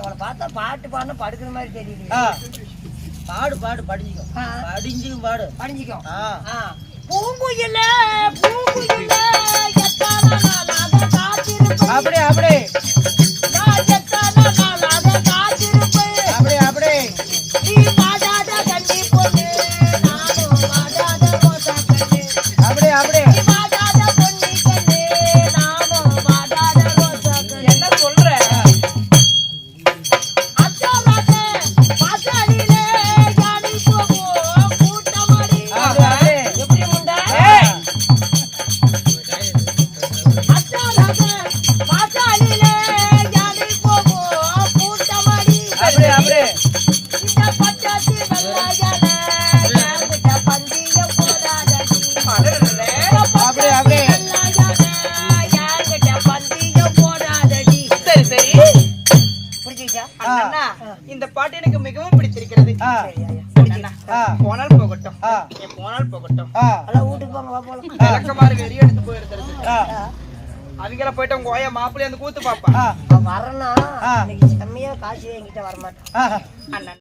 அவளை பார்த்தா பாட்டு பாடினா படுக்கிற மாதிரி தெரியல. பாடு பாடு படிஞ்சிக்கும் படிஞ்சிக்கும் பாடு படிஞ்சிக்கும். பூங்குயில பூங்குயில எத்தனை நாளாக காத்திருப்பேன். அப்படி அப்படி நான் எத்தனை நாளாக காத்திருப்பேன். அப்படி அப்படி நீ பாடாத கண்ணி பொண்ணு நானும் பாடாத ரோசா கண்ணு. அப்படி அப்படி நீ பாடாத பொன்னி கண்ணு நானும் பாடாத ரோசா கண்ணு. என்ன சொல்ற? அச்சராத வாசலிலே யானை போகும் கூட்டமடி. எப்படி முண்டா? அச்சராத வாசலிலே யானை போகும் கூட்டமடி. அப்படி அப்படி இந்த பச்சத்தி வெள்ளையனே யார்கிட்ட பந்திய போடாதடி. அப்படி அப்படி யார்கிட்ட பந்திய போடாதடி. சரி சரி புரிஞ்சுக்கிச்சா? அண்ணா இந்த பாட்டு எனக்கு மிகவும் பிடிச்சிருக்கிறது. அண்ணா போனால் போகட்டும் என் போனால் போகட்டும். எல்லாம் வீட்டுக்கு போங்க வா போலாம். விளக்கமாறு வெறி எடுத்து போயிருக்கிறது. அவங்கள போயிட்டு உங்க ஓய மாப்பிள்ளை அந்த கூத்து பாப்பா வரணும் இன்னைக்கு செம்மையா காசு என்கிட்ட வரமாட்டேன். அண்ணன்